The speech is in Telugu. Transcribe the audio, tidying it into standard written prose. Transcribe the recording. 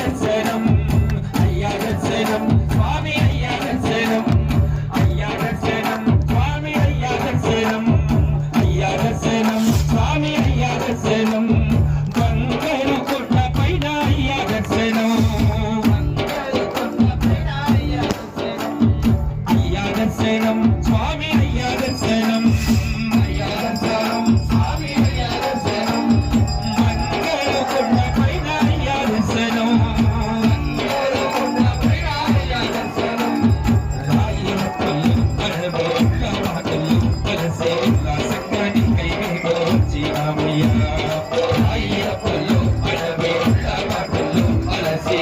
దర్శనం అయ్యా దర్శనం స్వామి అయ్యా దర్శనం అయ్యా దర్శనం స్వామి అయ్యా దర్శనం అయ్యా దర్శనం స్వామి అయ్యా దర్శనం బంగారు కొండ పైన అయ్యా దర్శనం అయ్యా దర్శనం స్వామి అయ్యా దర్శనం అయ్యా దర్శనం స్వామి అయ్యా దర్శనం బంగారు కొండ పైన అయ్యా దర్శనం బంగారు కొండ పైన అయ్యా దర్శనం రాయి మొక్కలు కడబోట్ల మాటలు కలిసే సక్కని కైవేగో చిరామయ్యా రాయి మొక్కలు కడబోట్ల మాటలు కలిసే